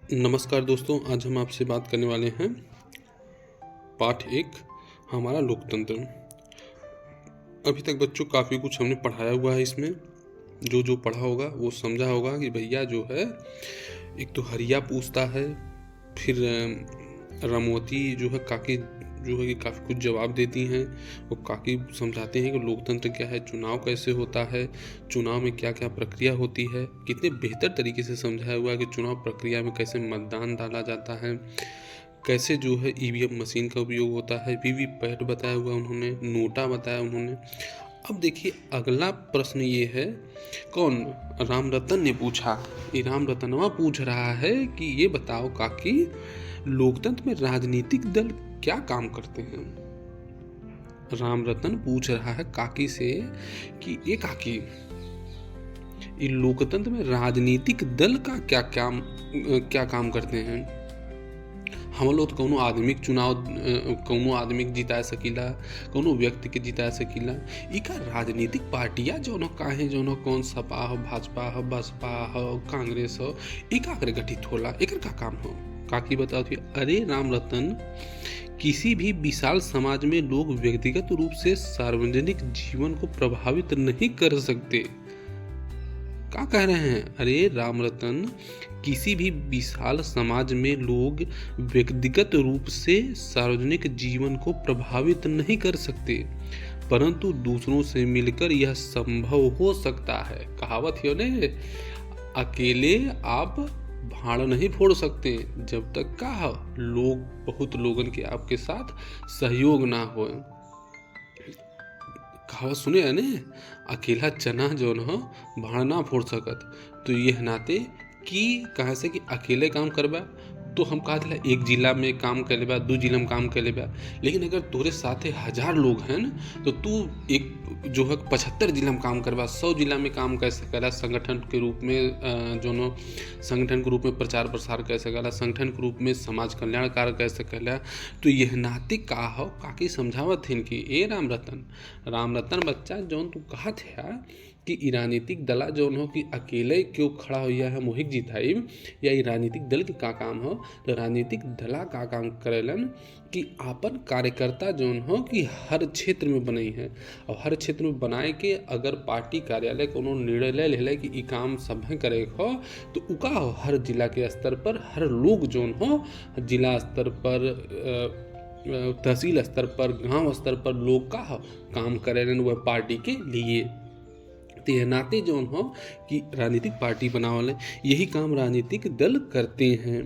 नमस्कार दोस्तों, आज हम आपसे बात करने वाले हैं पाठ 1 हमारा लोकतंत्र। अभी तक बच्चों काफ़ी कुछ हमने पढ़ाया हुआ है। इसमें जो पढ़ा होगा वो समझा होगा कि भैया जो है एक तो हरिया पूछता है, फिर रमवती जो है काकी जो है कि काफ़ी कुछ जवाब देती हैं। वो काकी समझाते हैं कि लोकतंत्र क्या है, चुनाव कैसे होता है, चुनाव में क्या क्या प्रक्रिया होती है। कितने बेहतर तरीके से समझाया हुआ है कि चुनाव प्रक्रिया में कैसे मतदान डाला जाता है, कैसे जो है ईवीएम मशीन का उपयोग होता है, वीवीपैट बताया हुआ उन्होंने, नोटा बताया उन्होंने। अब देखिए अगला प्रश्न ये है, कौन राम रतन ने पूछा। ये राम रतनवा पूछ रहा है कि ये बताओ काकी, लोकतंत्र में राजनीतिक दल क्या काम करते हैं। राम रतन पूछ रहा है काकी से कि ये काकी, ये लोकतंत्र में राजनीतिक दल का क्या काम करते हैं। हम लोग कौनो आदमी के चुनाव कौनो आदमी के जिता सकीला, कौनो व्यक्ति के जिता सकीला। इका राजनीतिक पार्टियां जो काहे जो कौन सपा हो, भाजपा हो, बसपा हो, कांग्रेस हो, इका करे गठित होला, एकर का काम हो। काकी बताओ थी, अरे राम रतन, किसी भी विशाल समाज में लोग व्यक्तिगत रूप से सार्वजनिक जीवन को प्रभावित नहीं कर सकते। क्या कह रहे हैं? अरे राम रतन, किसी भी विशाल समाज में लोग व्यक्तिगत रूप से सार्वजनिक जीवन को प्रभावित नहीं कर सकते, परंतु दूसरों से मिलकर यह संभव हो सकता है। कहावत है ने, अकेले आप भाड़ नहीं फोड़ सकते जब तक का बहुत लोगन के आपके साथ सहयोग ना हो। कहावत सुने है ने, अकेला चना जो न भाड़ ना फोड़ सकत। तो यह नाते कि कहाँ से कि अकेले काम करबा तो हम कहा था एक जिला में काम कर लेबा, 2 जिला में काम कर लेबा, लेकिन अगर तोरे साथे 1000 लोग हैं तो तू एक जो है 75 जिला में काम करबा, 100 जिला में काम कर सकेला। संगठन के रूप में संगठन के रूप में प्रचार प्रसार कर सकेला, संगठन के रूप में समाज कल्याण कार्य कर सकेला। तो यह नाते का हो काकी समझावत हैं कि ए राम रतन बच्चा जौन तू कहा थे कि राजनीतिक दला जौन हो कि अकेले क्यों खड़ा हो है मोहित जिताई, या राजनीतिक दल के का काम हो। तो राजनीतिक दला का काम करेलन कि आपन कार्यकर्ता जौन हो कि हर क्षेत्र में बनई है, और हर क्षेत्र में बनाए के अगर पार्टी कार्यालय कोनो निर्णय ले कि ई काम सब करे हो, तो उका हो हर जिला के स्तर पर हर लोग जौन हो, जिला स्तर पर, तहसील स्तर पर, गांव स्तर पर लोग का हो काम करेलन वह पार्टी के लिए। ये नाते जौन हो कि राजनीतिक पार्टी बनावल, यही काम राजनीतिक दल करते हैं।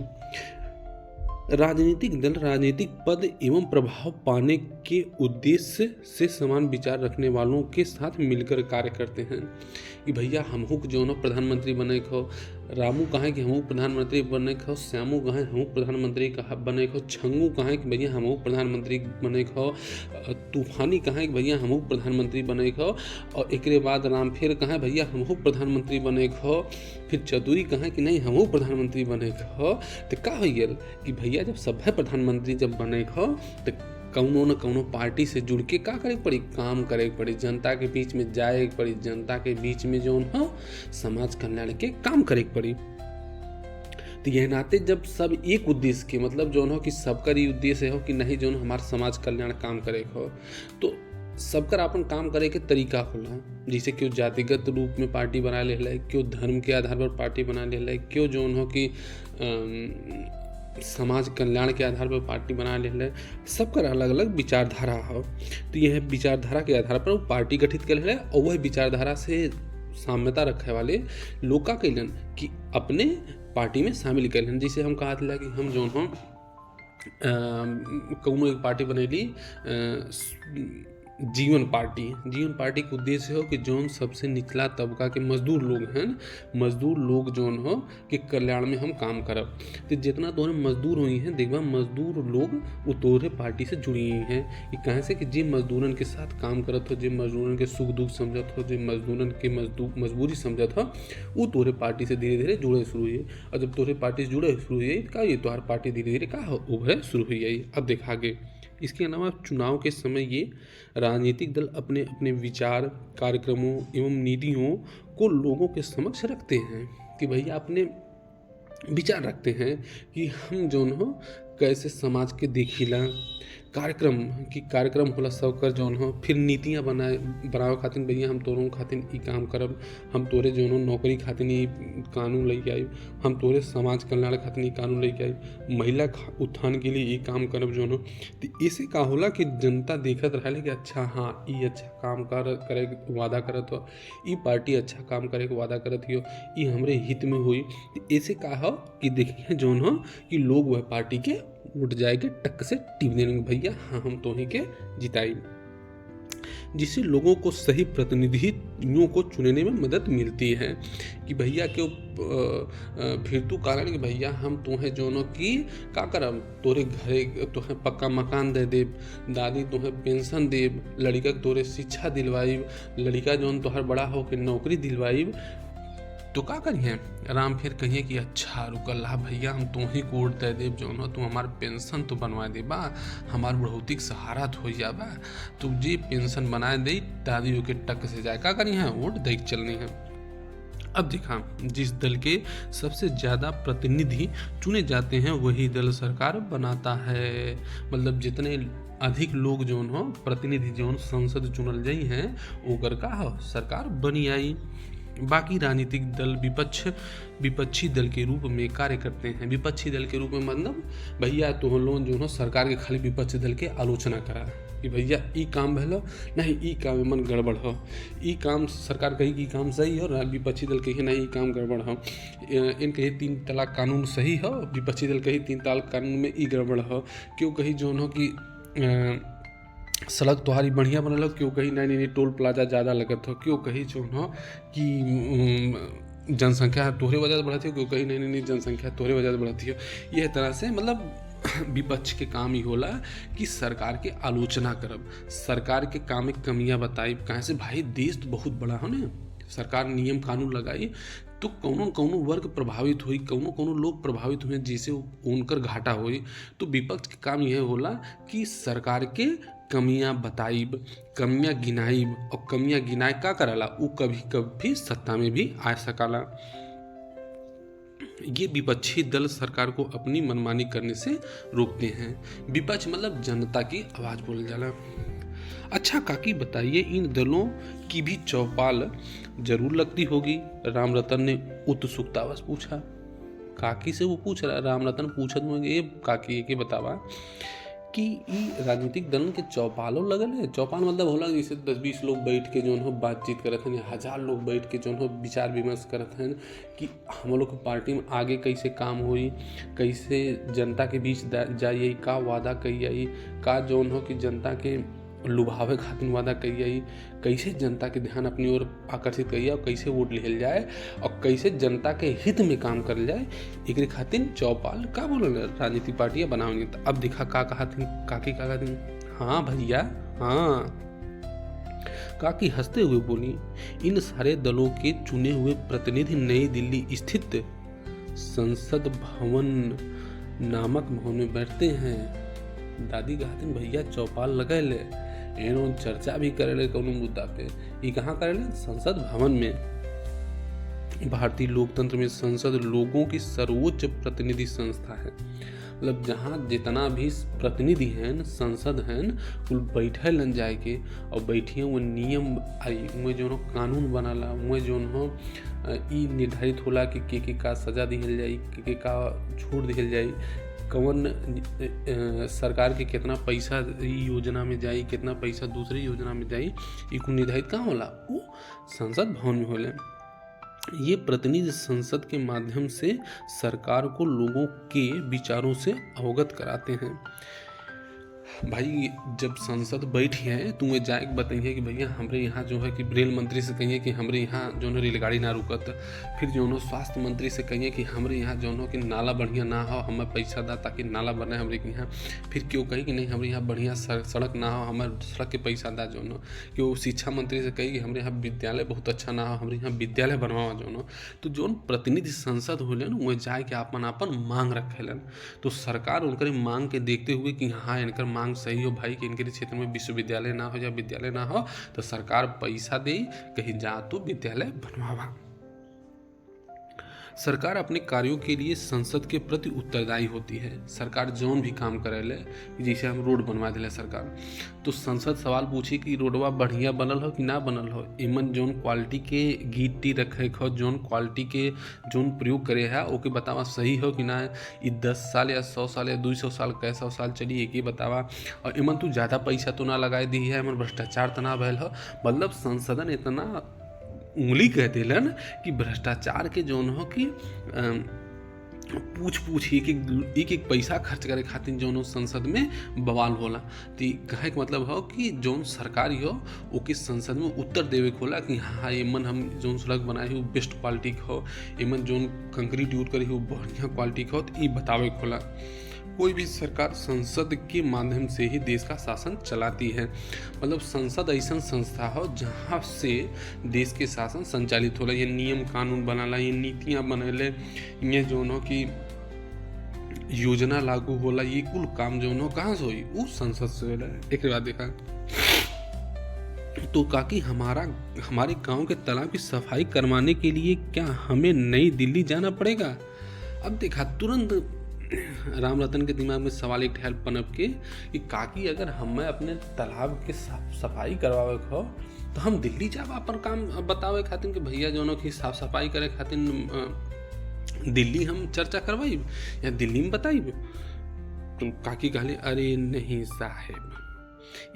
राजनीतिक दल राजनीतिक पद एवं प्रभाव पाने के उद्देश्य से समान विचार रखने वालों के साथ मिलकर कार्य करते हैं। कि भैया हमहू जो न प्रधानमंत्री बने को, रामू कहे कि हमहू प्रधानमंत्री बने को, श्यामू कहे हमहू प्रधानमंत्री बने को, छंगू कहे कि भैया हमहू प्रधानमंत्री बने को, तूफानी कहे कि भैया हमहू प्रधानमंत्री बने को, और एक बाद राम फिर कहे भैया हमहू प्रधानमंत्री बने को, फिर चतुरी कहे कि नहीं हमहू प्रधानमंत्री बने को। तो का हो कि भैया जब सब प्रधानमंत्री जब बने को, तो कौनो न कौनो पार्टी से जुड़ के का करे पड़ी, काम करे पड़ी, जनता के बीच में जाए पड़ी, जनता के बीच में जो हो समाज कल्याण के काम करे पड़ी। तो यह नाते जब सब एक उद्देश्य के मतलब जो हो कि सबका ही उद्देश्य हो कि नहीं जो हमारा समाज कल्याण काम करे हो, तो सबकर अपन काम करे के तरीका होला। जैसे क्यों जातिगत रूप में पार्टी बना ले है, क्यों धर्म के आधार पर पार्टी बना ले है, क्यों जो हो कि समाज कल्याण के आधार पर पार्टी बना ले, सबका अलग अलग विचारधारा हो। तो यह विचारधारा के आधार पर वो पार्टी गठित कर ले, और वह विचारधारा से साम्यता रखे वाले लोग का कैलन कि अपने पार्टी में शामिल कैलन। जैसे हम कहा था कि हम जो हो कौनो एक पार्टी बनैली, जीवन पार्टी के उद्देश्य हो कि जौन सबसे निचला तबका के मजदूर लोग हैं, मजदूर लोग जौन हो कि कल्याण में हम काम करब। तो जितना तोहरे मजदूर हुई हैं देखबा, मजदूर लोग वो तोहरे पार्टी से जुड़ी हुई हैं। कि कहे से कि जे मजदूरन के साथ काम करत हो, जे मजदूरन के सुख दुख समझत हो, जे मजदूरन के मजबूरी समझत हो, वो तोहरे पार्टी से धीरे धीरे जुड़े शुरू हुई। और जब तोहरे पार्टी से जुड़े शुरू हुई का ये तोहर पार्टी धीरे धीरे का हो उभरे शुरू हुई। अब देखा आगे इसके अलावा चुनाव के समय ये राजनीतिक दल अपने अपने विचार, कार्यक्रमों एवं नीतियों को लोगों के समक्ष रखते हैं कि भैया अपने विचार रखते हैं कि हम जौन हो कैसे समाज के देखिला कार्यक्रम होला सबकर जौन हो, फिर नीतियाँ बनावे खातिर भैया हम तोरों खातिर ई काम करब, हम तोरे जौन हो नौकरी खातिर ई कानून लेके आई, हम तोरे समाज कल्याण खातिर ई कानून लेके आई, महिला उत्थान के लिए ये काम करब जौन हो। तो ऐसे का होला कि जनता देखत रहे कि अच्छा हाँ ई अच्छा काम करे के वादा करत हो, ई पार्टी अच्छा काम करे के वादा करत हो, ई हमरे हित में हुई। तो ऐसे का हो कि देखिए जौन हो कि लोग वह पार्टी के उठ जाएंगे टक से टिप देंगे भैया हाँ हम तो ही के जिताई, जिससे लोगों को सही प्रतिनिधियों को चुनने में मदद मिलती है कि भैया क्यों फिर तू कारण कि भैया हम तुम्हें जोनो की का करब, तोरे घरे तुम्हें पक्का मकान दे देब, दादी तुम्हें पेंशन देब, लड़का तोरे शिक्षा दिलवाइब, लड़का जौन तोहर बड़ा हो के नौकरी दिलवाइब। तो का करिए राम फिर कहिए कि अच्छा रुकल्ला भैया हम तुम ही को वोट दे देव जौन हो, तुम हमार पेंशन तो बनवा देबा, हमार बढ़ोतरी के सहारा तो हो जाबा, तो जी पेंशन बनाए दे दादी के टक से जाए का करिए वोट दे चलनी है। अब देखा जिस दल के सबसे ज़्यादा प्रतिनिधि चुने जाते हैं वही दल सरकार बनाता है, मतलब जितने अधिक लोग जौन हो प्रतिनिधि जौन संसद चुनल जाई हैं ओकर का हो सरकार बनी आई। बाकी राजनीतिक दल विपक्षी दल के रूप में कार्य करते हैं। विपक्षी दल के रूप में मतलब भैया तो लोग जो हो सरकार के खाली विपक्षी दल के आलोचना करा कि भैया ई काम भलो नहीं, ई काम मन गड़बड़ हो, ई काम सरकार कही कि काम सही हो, विपक्षी दल कही नहीं ई काम गड़बड़ हो, इन कही 3 तलाक कानून सही हो, विपक्षी दल कही 3 तलाक कानून में ई गड़बड़ हो, क्यों कही जो हो कि सड़क तुम्हारी बढ़िया बनल हो, क्यों कहीं नहीं टोल प्लाजा ज़्यादा लगत हो, क्यों कहीं जो हो कि जनसंख्या तोहरे वजह से बढ़ती हो, क्यों कहीं नहीं जनसंख्या तोहरे वजह से बढ़ती हो। यह तरह से मतलब विपक्ष के काम ही होला कि सरकार के आलोचना करब, सरकार के काम में कमियां बताई, कहाँ से भाई देश तो बहुत बड़ा हो ना, सरकार नियम कानून लगाई तो कौनो वर्ग प्रभावित हुई, कौनो लोग प्रभावित हुए जिसे उनकर घाटा हुई। तो विपक्ष के काम यह होला कि सरकार के कमियां बताइब, कमियां गिनाइब, और कमियां गिनाए का करला वो कभी कभी सत्ता में भी आ सकाला। ये विपक्षी दल सरकार को अपनी मनमानी करने से रोकते हैं। विपक्ष मतलब जनता की आवाज बोल जाला। अच्छा काकी बताइए इन दलों की भी चौपाल जरूर लगती होगी, राम रतन ने उत्सुकतावश पूछा। काकी से वो पूछ रहा, राम रतन पूछत मुझे ये काकी के बतावा कि ई राजनीतिक दल के चौपालों लगल है। चौपाल मतलब होला जैसे 10-20 लोग बैठ के जो हो बातचीत करत हैं, 1000 लोग बैठ के जो हो विचार विमर्श करत हैं कि हम लोग की पार्टी में आगे कैसे काम होई, कैसे जनता के बीच जाइए, का वादा कही का जौन हो कि जनता के लुभावे खातिर वादा कही, कैसे जनता के ध्यान अपनी ओर आकर्षित करिए, और कैसे वोट लिहल जाए, और कैसे जनता के हित में काम करल जाए, एक खातिर चौपाल का बोल राजनीतिक पार्टियां बनाओगे। तो अब देखा का कहा थी काकी, का थी हाँ भैया हाँ। काकी हंसते हुए बोली, इन सारे दलों के चुने हुए प्रतिनिधि नई दिल्ली स्थित संसद भवन नामक भवन में बैठते हैं। दादी कहते भैया चौपाल लगे ले एनो चर्चा भी करे कौनो मुद्दा पे, ये कहाँ करे संसद भवन में। भारतीय लोकतंत्र में संसद लोगों की सर्वोच्च प्रतिनिधि संस्था है, मतलब जहाँ जितना भी प्रतिनिधि हैं संसद हैं कुल बैठे लन जाए के, और बैठिए वो नियम आई उमें जो कानून बनाला, उमें जो हो ई निर्धारित होला कि के का सजा दिहल जाई, के का छूट दिहल जाई, कौन सरकार के कितना पैसा योजना में जाई, कितना पैसा दूसरी योजना में जाई, ये कुल निर्धारित कहाँ होला, वो संसद भवन में होला। ये प्रतिनिधि संसद के माध्यम से सरकार को लोगों के विचारों से अवगत कराते हैं। भाई जब संसद बैठी है तो मुझे जाए बताइए कि भैया हमारे यहाँ जो है कि रेल मंत्री से कहिए कि हमारे यहाँ जो है रेलगाड़ी ना रुकत, फिर जो है स्वास्थ्य मंत्री से कहिए कि हमारे यहाँ जो है कि नाला बढ़िया ना हो, हमें पैसा दा ताकि नाला बने हमारे यहाँ, फिर क्यों कही कि नहीं हमारे यहाँ बढ़िया सड़क ना हो, हमारे सड़क के पैसा दा जो है, क्यों शिक्षा मंत्री से कही कि हमारे यहाँ विद्यालय बहुत अच्छा ना हो, हमारे यहाँ विद्यालय बनवा जो है। तो जो प्रतिनिधि संसद होले ना वह जाए के अपन मांग रखेलन, तो सरकार उनकर मांग के देखते हुए कि हाँ इनकर मांग सही हो भाई कि इनके क्षेत्र में विश्वविद्यालय ना हो या विद्यालय ना हो, तो सरकार पैसा दे कहीं जा तो विद्यालय बनवावा। सरकार अपने कार्यों के लिए संसद के प्रति उत्तरदायी होती है। सरकार जौन भी काम करेले, जैसे हम रोड बनवा दिले सरकार, तो संसद सवाल पूछी कि रोडवा बढ़िया बनल हो कि ना बनल हो, इमन जौन क्वालिटी के गिट्टी रखे हो, जौन क्वालिटी के जौन प्रयोग करे है ओके बतावा सही हो कि ना, ये 10 साल या 100 साल या 200 साल कैसा साल चली एक ही बतावा, और इमन तू ज़्यादा पैसा तो ना लगाए दी है, इमन भ्रष्टाचार तो ना भैल हो। मतलब संसदन इतना उंगली कह दिलन कि भ्रष्टाचार के जौन हो कि पूछ एक एक पैसा खर्च करे खातिर जौन संसद में बवाल होला। तो कहे के मतलब हो कि जौन सरकारी हो ओके संसद में उत्तर देवे के होला कि हाँ एमन हम जौन सड़क बनाए हो बेस्ट क्वालिटी के हो, एमन जौन कंक्रीट यूज करे हो बढ़िया क्वालिटी के हो, तो ये बतावे के होला। कोई भी सरकार संसद के माध्यम से ही देश का शासन चलाती है। मतलब संसद ऐसा संस्था हो जहाँ से देश के शासन संचालित होला, ये नियम कानून बनाला, ये नीतियाँ बनेले, ये जो हो कि योजना लागू होला, ये कुल काम जो हो कहाँ से हुई, वो संसद से होला। एक बात देखा तो काकि हमारे गांव के तालाब की सफाई करवाने के लिए क्या हमें नई दिल्ली जाना पड़ेगा? अब देखा तुरंत राम रतन के दिमाग में सवाल एक ठहर पनप के कि काकी अगर हमें अपने तालाब के सफाई करवावे हो तो हम दिल्ली जाब अपन काम बतावे खातिर कि भैया जो की साफ सफाई करे खातिर दिल्ली हम चर्चा करवाई या दिल्ली में बताई। तुम काकी कहले अरे नहीं साहेब,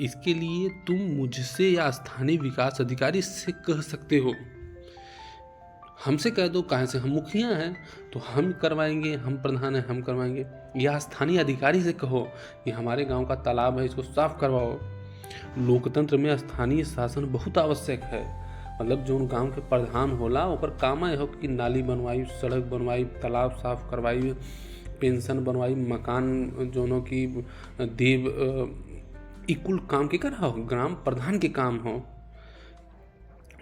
इसके लिए तुम मुझसे या स्थानीय विकास अधिकारी से कह सकते हो, हमसे कह दो, कहाँ से हम मुखिया हैं तो हम करवाएंगे, हम प्रधान हैं हम करवाएंगे, या स्थानीय अधिकारी से कहो कि हमारे गांव का तालाब है इसको साफ करवाओ। लोकतंत्र में स्थानीय शासन बहुत आवश्यक है। मतलब जो गांव के प्रधान होला ओकर काम हो कि नाली बनवाई, सड़क बनवाई, तालाब साफ करवाई, पेंशन बनवाई, मकान जो की देव, इकुल काम के कर हो ग्राम प्रधान के काम हो।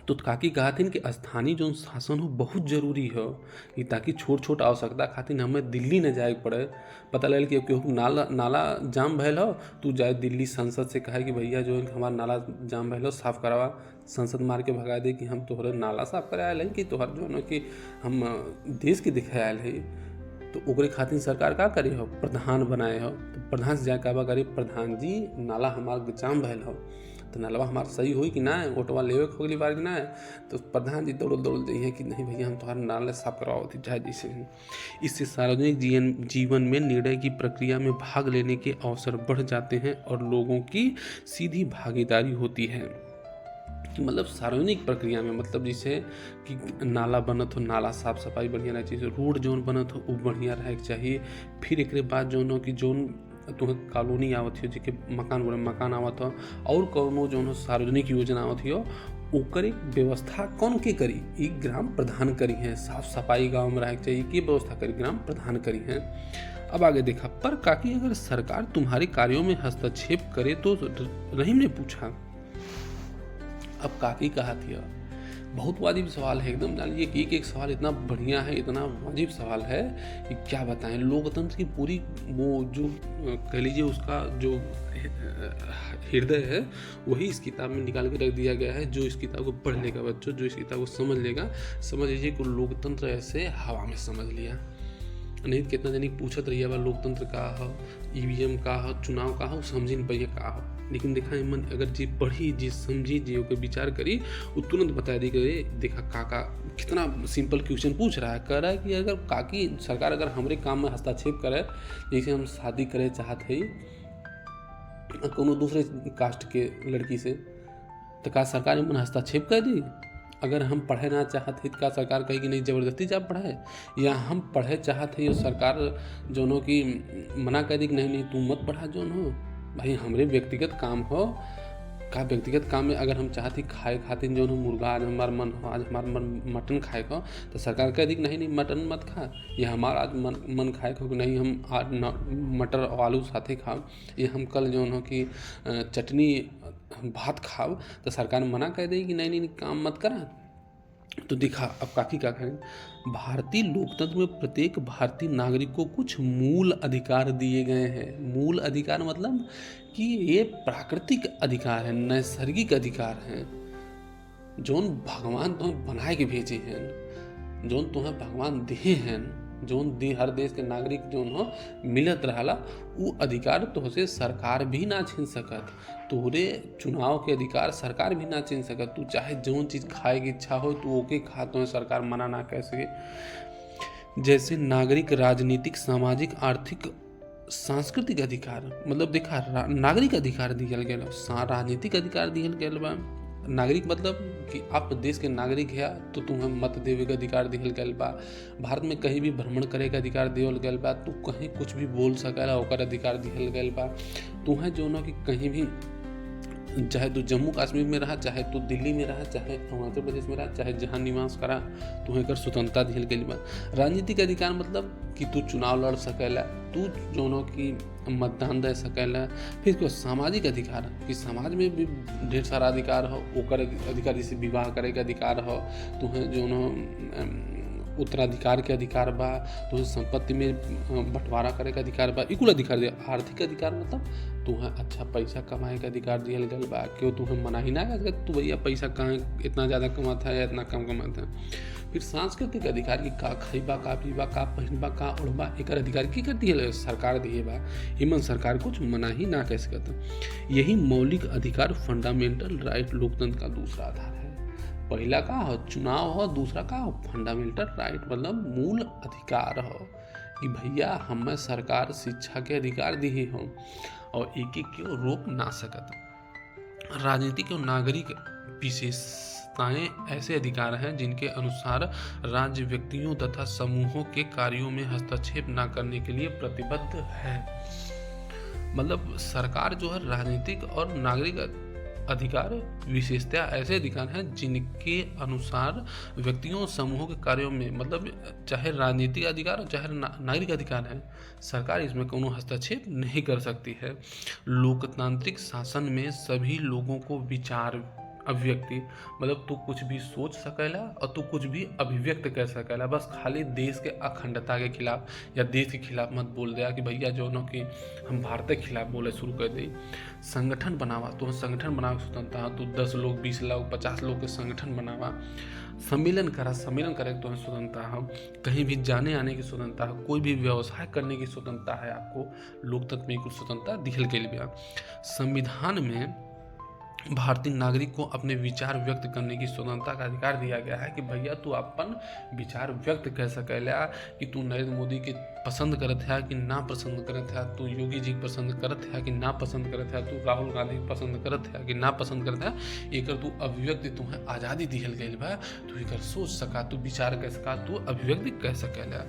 तो काकी कहथिन कि स्थानीय जो शासन हो बहुत जरूरी हो कि ताकि छोट छोट आवश्यकता खातिर हमें दिल्ली न जाए पड़े। पता लगे कि केहू नाला जाम भैल हो तू जाए दिल्ली संसद से कहे कि भैया जो है हमारा नाला जाम भैल हो साफ करवा, संसद मार के भगा दे कि हम तोहरे नाला साफ करे आए कि तोहर जो है कि हम देश के दिखाए आए है। तो ओकरे खातिर सरकार का करे हो, प्रधान बनाए हो, तो प्रधान से जाके कहा करे प्रधान जी नाला हमारा जाम भैल हो तो नलवा हमारा सही हुई कि ना, ओटवा लेवे के अगली बार कि ना, तो प्रधान जी दौड़ जाइए कि नहीं भैया हम तुम्हारा नाला साफ करवाओ थी चाहे जैसे। इससे सार्वजनिक जीवन में निर्णय की प्रक्रिया में भाग लेने के अवसर बढ़ जाते हैं और लोगों की सीधी भागीदारी होती है। मतलब सार्वजनिक प्रक्रिया में, मतलब जैसे कि नाला बनत हो नाला साफ सफाई बढ़िया रहना चाहिए, रोड जौन बनत हो वो बढ़िया रहे चाहिए। फिर एक बाद जौन हो कि जौन तुम्हें कॉलोनी आवत हो जिके मकान आवत हो और कौनो जो सार्वजनिक योजना आवत हो ओकर एक व्यवस्था कौन के करी, एक ग्राम प्रधान करी है। साफ सफाई गांव में रहे चाहिए की व्यवस्था करी, ग्राम प्रधान करी है। अब आगे देखा, पर काकी अगर सरकार तुम्हारे कार्यों में हस्तक्षेप करे तो? रहीम ने पूछा। अब काकी कहा थी बहुत वाजिब सवाल है एकदम, जान लीजिए कि एक सवाल इतना बढ़िया है, इतना वाजिब सवाल है कि क्या बताएं। लोकतंत्र की पूरी वो जो कह लीजिए उसका जो हृदय है वही इस किताब में निकाल के रख दिया गया है। जो इस किताब को पढ़ लेगा बच्चों, जो इस किताब को समझ लेगा, समझ लीजिए कि लोकतंत्र ऐसे हवा में समझ लिया। नहीं कितना जनी पूछत रहिए बा लोकतंत्र का हो, ईवीएम का हो, चुनाव का हो, समझी नहीं पाइए का हो। लेकिन देखा मन अगर जी पढ़ी जी समझी जी ओके विचार करी वो तुरंत बता दी कि देखा काका कितना सिंपल क्वेश्चन पूछ रहा है। कह रहा है कि अगर काकी सरकार अगर हमारे काम में हस्तक्षेप करे, जैसे हम शादी करे चाहते हैं कोनो दूसरे कास्ट के लड़की से, तो का सरकार में हस्तक्षेप कर दी? अगर हम पढ़े ना चाहते तो का सरकार कही कि नहीं ज़बरदस्ती जा पढ़ाए? या हम पढ़े चाहते और सरकार जो कि मना कर दी कि नहीं तू मत पढ़ा जो हो भाई, हमरे व्यक्तिगत काम हो का व्यक्तिगत काम में अगर हम चाहते खाए खातिर जो है मुर्गा, आज हमारा मन हो, आज हमारा मन मटन खाए को, तो सरकार कह दी कि नहीं मटन मत खा। या हमारा आज मन खाए को कि नहीं हम आज मटर और आलू साथे खाओ, या हम कल जो हो कि चटनी भात खाओ, तो सरकार मना कह देगी कि नहीं काम मत करा। तो दिखा अब काकी क्या कहें, भारतीय लोकतंत्र में प्रत्येक भारतीय नागरिक को कुछ मूल अधिकार दिए गए हैं। मूल अधिकार मतलब कि ये प्राकृतिक अधिकार है, नैसर्गिक अधिकार हैं, जो भगवान तो बनाए के भेजे हैं। जोन तुम्हें भगवान दिए हैं, जोन दी हर देश के नागरिक जोन हो मिलत रहला, उ अधिकार तोहसे सरकार भी ना छीन सकत। तोहरे चुनाव के अधिकार सरकार भी ना छीन सकत। तू चाहे जौन चीज़ खाए की इच्छा हो तू ओके खा, तुम्हें सरकार मना ना कर सके। जैसे नागरिक राजनीतिक, सामाजिक, आर्थिक, सांस्कृतिक अधिकार, मतलब देखा नागरिक अधिकार दिहल गया, राजनीतिक अधिकार दिहल गया बा। नागरिक मतलब कि आप देश के नागरिक है तो तुम्हें मत देवे का अधिकार दिहल गया बा। भारत में कहीं भी भ्रमण करे का अधिकार दिहल गया बा। तू कहीं कुछ भी बोल सकेला ओकर अधिकार दिहल गया बा। तुम्हें जो ना कि कहीं भी, चाहे तू जम्मू कश्मीर में रहा, चाहे तू दिल्ली में रहा, चाहे अरुणाचल प्रदेश में रहा, चाहे जहाँ निवास करा, तुम्हें कर स्वतंत्रता दिहल गई बा। राजनीतिक अधिकार मतलब कि तू चुनाव लड़ सकेला, तू जोनो कि मतदान दे सकेला। फिर क्यों सामाजिक अधिकार कि समाज में भी ढेर सारा अधिकार हो, ओकर अधिकार जैसे विवाह करे के अधिकार हो, तुम्हें जोनो उत्तराधिकार के अधिकार बा, तुम्हें संपत्ति में बंटवारा करे के अधिकार बा, इकुल अधिकार दिया। आर्थिक अधिकार मतलब तुम्हें अच्छा पैसा कमाए का अधिकार दिया गया बा। क्यों तुम्हें मना ही ना कर तू भैया पैसा कहाँ इतना ज़्यादा कमाता है या इतना कम कमाता है। फिर सांस्कृतिक अधिकार की का खइबा, का पीबा, का पहिनबा, का उड़बा, एक अधिकार की कर दिए सरकार दिए बा। इमन सरकार कुछ मना ही ना कह सकता। यही मौलिक अधिकार, फंडामेंटल राइट, लोकतंत्र का दूसरा आधार है। पहला का हो चुनाव हो, दूसरा का हो फंडामेंटल राइट, मतलब मूल अधिकार हो कि भैया हमें सरकार शिक्षा के अधिकार दिए हो और एक एक क्यों रोक ना सकत। राजनीतिक और नागरिक विशेषताएं ऐसे अधिकार हैं जिनके अनुसार राज्य व्यक्तियों तथा समूहों के कार्यों में हस्तक्षेप न करने के लिए प्रतिबद्ध है। मतलब सरकार जो है राजनीतिक और नागरिक अधिकार विशेषता ऐसे अधिकार हैं जिनके अनुसार व्यक्तियों समूहों के कार्यों में, मतलब चाहे राजनीतिक अधिकार और चाहे नागरिक अधिकार है, सरकार इसमें कोनो हस्तक्षेप नहीं कर सकती है। लोकतांत्रिक शासन में सभी लोगों को विचार अभिव्यक्ति, मतलब तू कुछ भी सोच सकेला और तू कुछ भी अभिव्यक्त कर सकेला, बस खाली देश के अखंडता के खिलाफ या देश के खिलाफ मत बोल दिया कि भैया जो नो कि हम भारत के खिलाफ बोले शुरू कर दी। संगठन बनावा, तो संगठन बना स्वतंत्रता, तू 10 लोग 20 लोग 50 लोग के संगठन बनावा। सम्मेलन करा, सम्मेलन करे तो स्वतंत्रता है। कहीं भी जाने आने की स्वतंत्रता है, कोई भी व्यवसाय करने की स्वतंत्रता है आपको। लोकतंत्र में कुछ स्वतंत्रता दिहल गई। संविधान में भारतीय नागरिक को अपने विचार व्यक्त करने की स्वतंत्रता का अधिकार दिया गया है कि भैया तू अपन विचार व्यक्त कर सकेला कि तू नरेंद्र मोदी के पसंद करत है कि ना पसंद करत है, तू योगी जी पसंद करत है कि ना पसंद करत है, तू राहुल गांधी पसंद करत है कि ना पसंद करत है। एक तू अभिव्यक्ति तुम्हें आज़ादी दिहल गई बा, तू एक सोच सका, तू विचार कर सका, तू अभिव्यक्ति कह सकेला।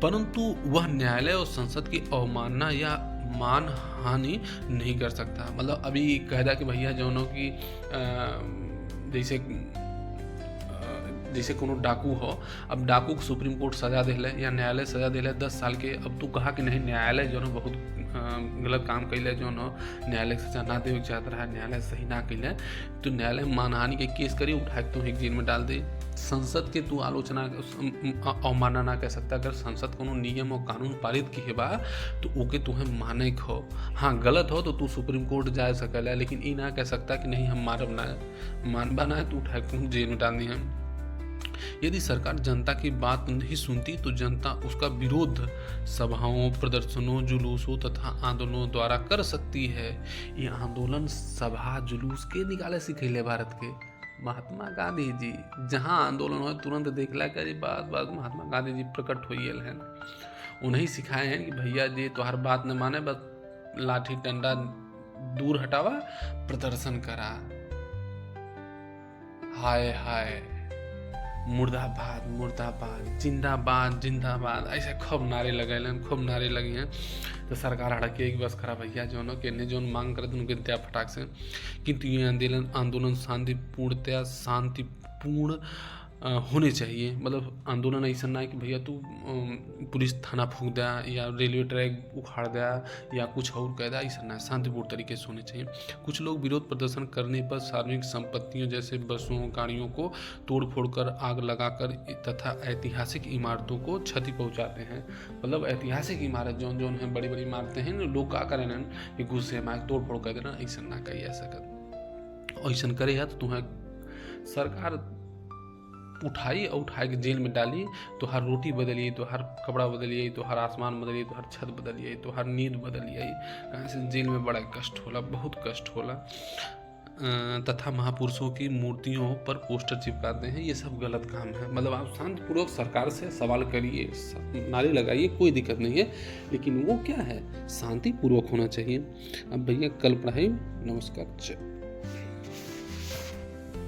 परंतु वह न्यायालय और संसद की अवमानना या मान हानि नहीं कर सकता। मतलब अभी कह दिया कि भैया जो नो कि जैसे कोनो डाकू हो, अब डाकू को सुप्रीम कोर्ट सजा दिले या न्यायालय सजा दिले 10 साल के, अब तू कहा कि नहीं न्यायालय जो बहुत गलत काम कैले, जो नो न्यायालय सजा ना दे चाहता रहा, न्यायालय सही ना कैले, तो न्यायालय मानहानि के केस करी, उठा के तुम एक जेल में डाल दे। संसद के तू आलोचना अवमानना ना कह सकता। अगर संसद कोनो नियम और कानून पारित किए बा तो ओके तुम्हें माने हो। हाँ गलत हो तो तू सुप्रीम कोर्ट जा सकेला, लेकिन ये ना कह सकता कि नहीं हम मानब ना, मानबा ना है तो उठा के जेल में डाल दिए। यदि सरकार जनता की बात नहीं सुनती तो जनता उसका विरोध सभाओं, प्रदर्शनों, जुलूसों तथा आंदोलनों द्वारा कर सकती है। ये आंदोलन सभा जुलूस के निकाले सिखेले भारत के महात्मा गांधी जी। जहाँ आंदोलन हो तुरंत देखला कि बात महात्मा गांधी जी प्रकट हो हैं। उन्हें सिखाए हैं कि भैया जी तुम्हार बात न माने, बस लाठी डंडा दूर हटावा, प्रदर्शन करा। हाय हाय मुर्दाबाद मुर्दाबाद, जिंदाबाद जिंदाबाद, ऐसे खूब नारे लगेलन, खूब नारे लगी हैं। तो सरकार हड़के एक बस खरा भैया जो नो कि जो मांग करे उनके दिया फटाक से। किंतु ये आंदोलन शांतिपूर्ण होने चाहिए। मतलब आंदोलन ऐसा ना है कि भैया तू पुलिस थाना फूंक दिया या रेलवे ट्रैक उखाड़ दिया या कुछ और कह दिया, ऐसा ना, शांतिपूर्ण तरीके से होने चाहिए। कुछ लोग विरोध प्रदर्शन करने पर सार्वजनिक संपत्तियों जैसे बसों, गाड़ियों को तोड़ फोड़ कर, आग लगाकर तथा ऐतिहासिक इमारतों को क्षति पहुंचाते हैं। मतलब ऐतिहासिक इमारत जो है बड़ी बड़ी इमारतें हैं, लोग क्या करें कि गुस्से में तोड़ फोड़ कर देना, ऐसा ना कही ऐसा कर, ऐसा करे है तो तुम्हें सरकार उठाई और उठा के जेल में डाली, तो हर रोटी बदलिए, तो हर कपड़ा बदलिए, तो हर आसमान बदलिए, तो हर छत बदलिए, तो हर नींद बदलिए। कहाँ से जेल में बड़ा कष्ट होला, बहुत कष्ट होला। तथा महापुरुषों की मूर्तियों पर पोस्टर चिपकाते हैं, ये सब गलत काम है। मतलब आप शांतिपूर्वक सरकार से सवाल करिए, नारे लगाइए, कोई दिक्कत नहीं है, लेकिन वो क्या है, शांतिपूर्वक होना चाहिए। अब भैया कल पढ़ाई। नमस्कार।